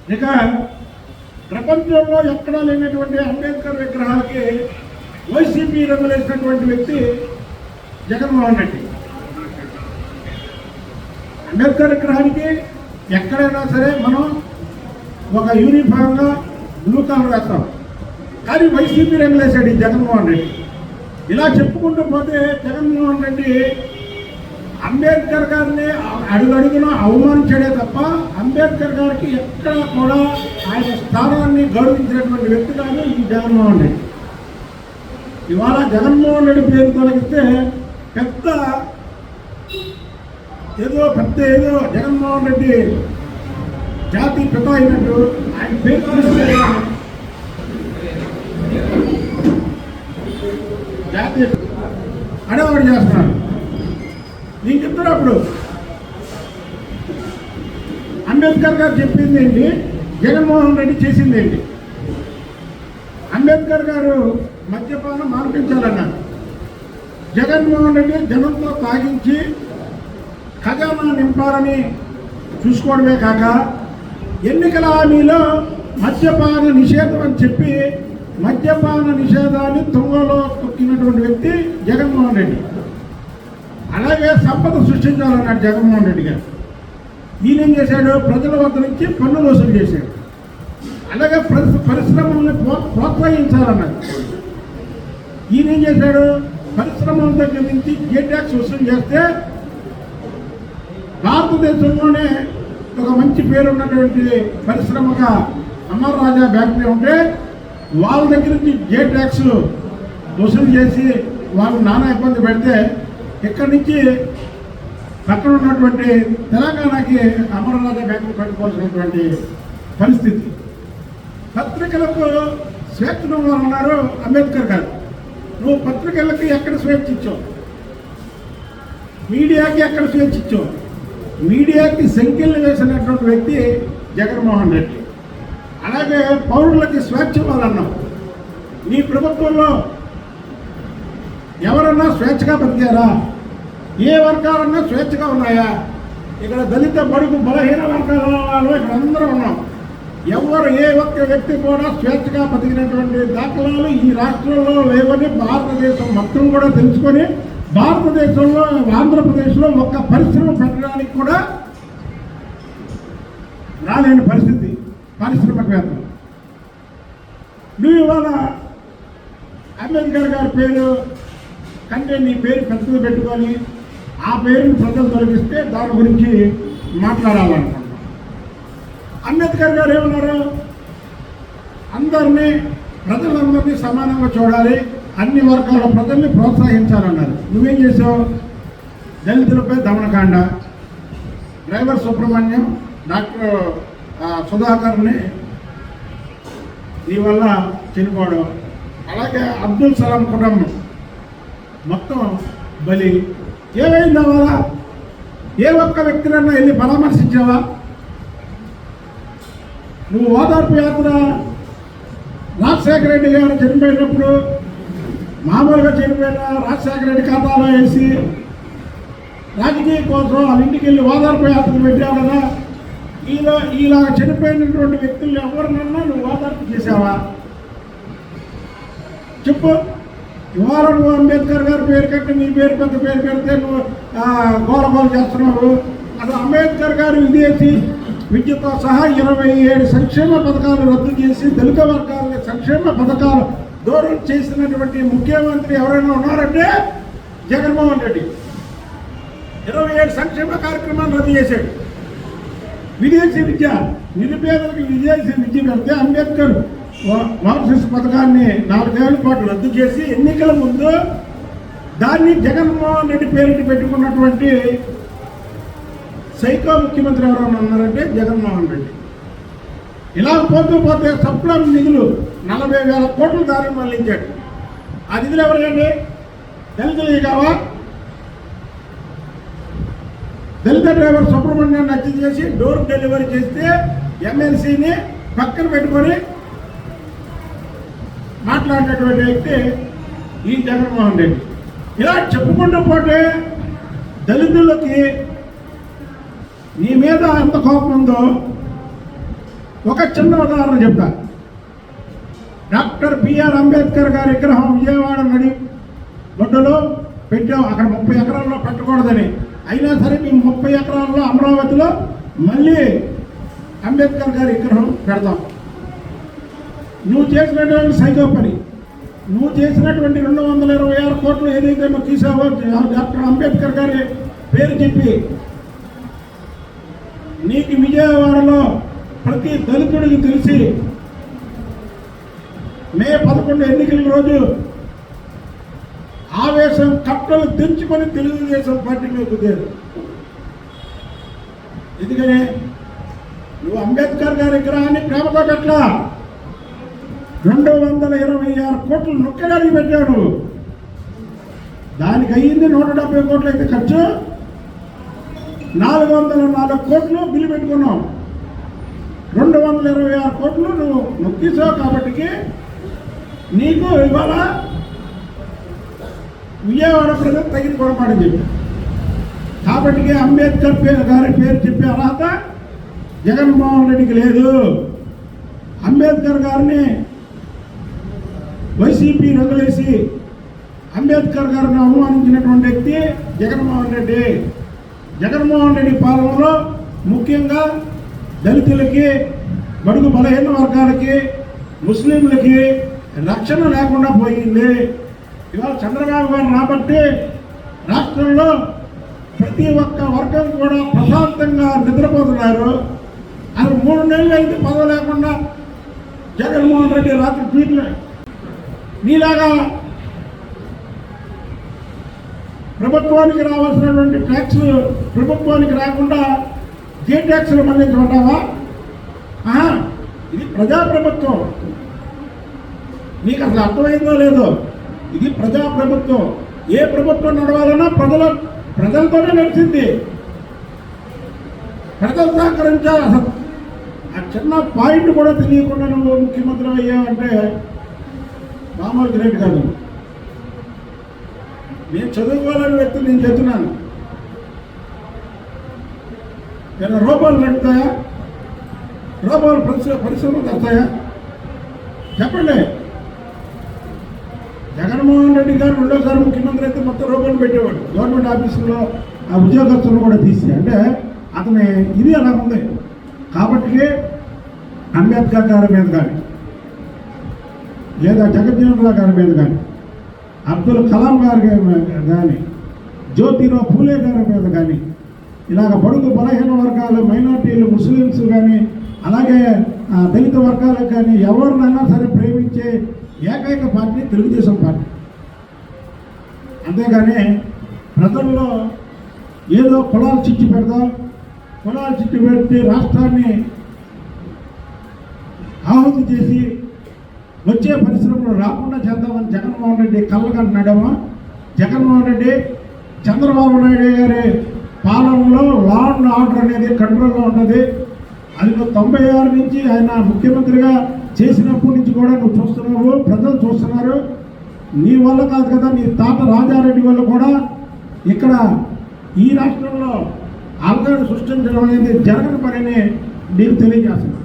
ఇక ప్రపంచంలో ఎక్కడా లేనటువంటి అంబేద్కర్ విగ్రహాలకి వైసీపీ రంగులేసినటువంటి వ్యక్తి జగన్మోహన్ రెడ్డి. అంబేద్కర్ విగ్రహానికి ఎక్కడైనా సరే మనం ఒక యూనిఫామ్గా బ్లూ కలర్ వేస్తాం, కానీ వైసీపీ రంగులేసాడు ఈ జగన్మోహన్ రెడ్డి. ఇలా చెప్పుకుంటూ పోతే జగన్మోహన్ రెడ్డి అంబేద్కర్ గారిని అడుగడుగున అవమానించడే తప్ప అంబేద్కర్ గారికి ఎక్కడ కూడా ఆయన స్థానాన్ని గౌరవించినటువంటి వ్యక్తి కాదు ఈ జగన్మోహన్ రెడ్డి. ఇవాళ జగన్మోహన్ రెడ్డి పేరు తొలగిస్తే ఏదో జగన్మోహన్ రెడ్డి జాతి పిత అయినట్టు ఆయన పేరు తొలగిస్తే జాతి అడవాడు చేస్తున్నారు. నేను చెప్తున్నప్పుడు అంబేద్కర్ గారు చెప్పింది ఏంటి, జగన్మోహన్ రెడ్డి చేసింది ఏంటి? అంబేద్కర్ గారు మద్యపానం మాన్పించాలన్నారు. జగన్మోహన్ రెడ్డి జనంతో తాగించి ఖజానా నింపాలని చూసుకోవడమే కాక ఎన్నికల హామీలో మద్యపాన నిషేధం అని చెప్పి మద్యపాన నిషేధాన్ని తుంగలో తొక్కినటువంటి వ్యక్తి జగన్మోహన్ రెడ్డి. అలాగే సంపద సృష్టించాలన్నాడు జగన్మోహన్ రెడ్డి గారు. ఈయనేం చేశాడు, ప్రజల వద్ద నుంచి పన్నులు వసూలు చేశాడు. అలాగే పరిశ్రమల్ని ప్రోత్సహించాలన్నాడు. ఈయనేం చేశాడు, పరిశ్రమల దగ్గర నుంచి గేట్ ట్యాక్స్ వసూలు చేస్తే భారతదేశంలోనే ఒక మంచి పేరున్నటువంటి పరిశ్రమగా అమర్ రాజా ఫ్యాక్టరీ ఉంటే వాళ్ళ దగ్గర నుంచి గేట్ ట్యాక్స్ వసూలు చేసి వాళ్ళు నానా ఇబ్బంది పెడితే ఇక్కడి నుంచి పక్కన ఉన్నటువంటి తెలంగాణకి అమరనాథ బ్యాంకు కట్టుకోవాల్సినటువంటి పరిస్థితి. పత్రికలకు స్వేచ్ఛను అన్నారు అంబేద్కర్ గారు. నువ్వు పత్రికలకి ఎక్కడ స్వేచ్ఛ ఇచ్చావు, మీడియాకి ఎక్కడ స్వేచ్ఛ ఇచ్చావు? మీడియాకి సంఖ్యలు వేసినటువంటి వ్యక్తి జగన్మోహన్ రెడ్డి. అలాగే పౌరులకి స్వేచ్ఛ ఇవ్వాలన్నావు. నీ ప్రభుత్వంలో ఎవరన్నా స్వేచ్ఛగా బతికారా? ఏ వర్గాలన్నా స్వేచ్ఛగా ఉన్నాయా? ఇక్కడ దళిత బడుగు బలహీన వర్గాలలో ఇక్కడ అందరూ ఉన్నాం. ఎవరు ఏ ఒక్క వ్యక్తి కూడా స్వేచ్ఛగా బతికినటువంటి దాఖలాలు ఈ రాష్ట్రంలో లేవని భారతదేశం మొత్తం కూడా తెలుసుకొని భారతదేశంలో ఆంధ్రప్రదేశ్లో ఒక్క పరిశ్రమ పెట్టడానికి కూడా రాలేని పరిస్థితి పారిశ్రామికవేత్త. నువ్వు ఇవాళ అంబేద్కర్ గారి పేరు కంటే నీ పేరు పెద్దది పెట్టుకొని ఆ పేరుని ప్రజలు తొలగిస్తే దాని గురించి మాట్లాడాలనుకుంటున్నాం. అంబేద్కర్ గారు ఏమన్నారు, ప్రజలందరినీ సమానంగా చూడాలి, అన్ని వర్గాల ప్రజల్ని ప్రోత్సహించాలన్నారు. నువ్వేం చేసావు? దళితులపై దమనకాండ, డ్రైవర్ సుబ్రహ్మణ్యం, డాక్టర్ సుధాకర్ని నీ వల్ల చనిపోవడం, అలాగే అబ్దుల్ సలాం కుటుంబం మొత్తం బలి. ఏమైందా వాళ్ళ? ఏ ఒక్క వ్యక్తినన్నా వెళ్ళి పరామర్శించావా? నువ్వు ఓదార్పు యాత్ర రాజశేఖర రెడ్డి గారు చనిపోయినప్పుడు మామూలుగా చనిపోయిన రాజశేఖర రెడ్డి ఖాతాలో వేసి రాజకీయం కోసం వాళ్ళ ఇంటికి వెళ్ళి ఓదార్పు యాత్ర పెట్టావు కదా. ఇలా చనిపోయినటువంటి వ్యక్తులు ఎవరినన్నా నువ్వు ఓదార్పు చేసావా? చెప్పు. ఇవాళ నువ్వు అంబేద్కర్ గారి పేరు కట్టి నీ పేరు పెద్ద పేరు పెడితే నువ్వు గోలగోలు చేస్తున్నావు. అసలు అంబేద్కర్ గారు విద్యతో సహా 27 సంక్షేమ పథకాలు రద్దు చేసి దళిత వర్గాల సంక్షేమ పథకాలు దూరం చేసినటువంటి ముఖ్యమంత్రి ఎవరైనా ఉన్నారంటే జగన్మోహన్ రెడ్డి. 27 సంక్షేమ కార్యక్రమాలు రద్దు చేశాడు. విదేశీ విద్య, నిరుపేదలకు విదేశీ విద్య పెడితే అంబేద్కర్ వారసత్వ పథకాన్ని 4 ఏళ్ల పాటు రద్దు చేసి ఎన్నికల ముందు దాన్ని జగన్మోహన్ రెడ్డి పేరుకి పెట్టుకున్నటువంటి సైకో ముఖ్యమంత్రి ఎవరైనా ఉన్నారంటే జగన్మోహన్ రెడ్డి. ఇలా పోతే సప్లం నిధులు 40,000 కోట్లు దారి మళ్లించాడు. ఆ నిధులు ఎవరండి? దళితులు కావా? దళిత డ్రైవర్ సుబ్రహ్మణ్యాన్ని హత్య చేసి డోర్ డెలివరీ చేస్తే ఎమ్మెల్సీని పక్కన పెట్టుకొని మాట్లాడినటువంటి వ్యక్తి ఈ జగన్మోహన్ రెడ్డి. ఇలా చెప్పుకుంటూ పోతే దళితులకి నీ మీద ఎంత కోపం ఉందో ఒక చిన్న ఉదాహరణ చెప్తా. డాక్టర్ బిఆర్ అంబేద్కర్ గారి విగ్రహం విజయవాడ ఒడ్డులో పెట్టాం. అక్కడ 30 ఎకరాల్లో పెట్టకూడదని. అయినా సరే మేము 30 ఎకరాల్లో అమరావతిలో మళ్ళీ అంబేద్కర్ గారి విగ్రహం పెడతాం. నువ్వు చేసినటువంటి సైకో పని, నువ్వు చేసినటువంటి 226 కోట్లు ఏదైతే నువ్వు తీసావో డాక్టర్ అంబేద్కర్ గారి పేరు చెప్పి నీకు విజయవాడలో ప్రతి దళితుడికి తెలిసి మే 11 ఎన్నికల రోజు ఆవేశం కట్టలు తెంచుకొని తెలుగుదేశం పార్టీ మీద కుదేరు. ఎందుకని నువ్వు అంబేద్కర్ గారి విగ్రహాన్ని ప్రేమతో పెట్టలా, 226 కోట్లు నొక్కడానికి పెట్టాడు. దానికి అయ్యింది 170 కోట్లు అయితే ఖర్చు, 404 కోట్లు బిల్లు పెట్టుకున్నావు. 226 కోట్లు నువ్వు నొక్కిసావు. కాబట్టి నీకు ఇవాళ విజయవాడ ప్రజలు తగిన పొరపాటు చెప్పి, కాబట్టి అంబేద్కర్ గారి పేరు చెప్పే అర్హత జగన్మోహన్ రెడ్డికి లేదు. అంబేద్కర్ గారిని వైసీపీ రంగులేసి అంబేద్కర్ గారిని అవమానించినటువంటి వ్యక్తి జగన్మోహన్ రెడ్డి. జగన్మోహన్ రెడ్డి పాలనలో ముఖ్యంగా దళితులకి, బడుగు బలహీన వర్గాలకి, ముస్లింలకి రక్షణ లేకుండా పోయింది. ఇవాళ చంద్రబాబు గారు రాబట్టి రాష్ట్రంలో ప్రతి ఒక్క వర్గం కూడా ప్రశాంతంగా నిద్రపోతున్నారు. అది 3 నెలలు అయితే పదవి లేకుండా జగన్మోహన్ రెడ్డి రాత్రి ట్వీట్లు నీలాగా ప్రభుత్వానికి రావాల్సినటువంటి ట్యాక్స్ ప్రభుత్వానికి రాకుండా ఏ ట్యాక్స్లు మళ్ళించమంటావా? ఇది ప్రజాప్రభుత్వం. నీకు అసలు అర్థమైందో లేదో, ఇది ప్రజాప్రభుత్వం. ఏ ప్రభుత్వం నడవాలన్నా ప్రజలతోనే నడిచింది, ప్రజలు సహకరించాలి. అసలు ఆ చిన్న పాయింట్ కూడా తెలియకుండా నువ్వు ముఖ్యమంత్రి అయ్యావంటే మామూలు గ్రేట్ కాదు. నేను చదువుకోవాలని వ్యక్తి నేను చెప్తున్నాను. నేను రూపాయలు నడుతాయా? రూపాయలు పరిశ్రమలు వస్తాయా? చెప్పండి. జగన్మోహన్ రెడ్డి గారు రెండోసారి ముఖ్యమంత్రి అయితే మొత్తం రూపాయలు పెట్టేవాడు. గవర్నమెంట్ ఆఫీసులో ఆ ఉద్యోగస్తులను కూడా తీసి, అంటే అతని ఇది అలా ఉంది. కాబట్టి అంబేద్కర్ గారి మీద కానీ, లేదా జగజ్జీవన్ రావు గారి మీద కానీ, అబ్దుల్ కలాం గారి కానీ, జ్యోతిరావు పూలే గారి మీద కానీ, ఇలాగ బడుగు బలహీన వర్గాలు, మైనార్టీలు, ముస్లిమ్స్ కానీ, అలాగే దళిత వర్గాలకు కానీ ఎవరినైనా సరే ప్రేమించే ఏకైక పార్టీ తెలుగుదేశం పార్టీ. అంతేగాని ప్రజల్లో ఏదో కులాలు చిచ్చు పెడదాం, కులాలు చిచ్చు పెట్టి రాష్ట్రాన్ని ఆహుతి చేసి వచ్చే పరిశ్రమలు రాకుండా చేద్దామని జగన్మోహన్ రెడ్డి కళ్ళకంటున్నాడేమో. జగన్మోహన్ రెడ్డి చంద్రబాబు నాయుడు గారి పాలనలో లా అండ్ ఆర్డర్ అనేది కంట్రోల్లో ఉంటుంది. అది 96 నుంచి ఆయన ముఖ్యమంత్రిగా చేసినప్పటి నుంచి కూడా నువ్వు చూస్తున్నావు, ప్రజలు చూస్తున్నారు. నీ వల్ల కాదు కదా, నీ తాత రాజారెడ్డి వల్ల కూడా ఇక్కడ ఈ రాష్ట్రంలో అలజడి సృష్టించడం అనేది జరగని పనిని నీకు తెలియజేస్తున్నాను.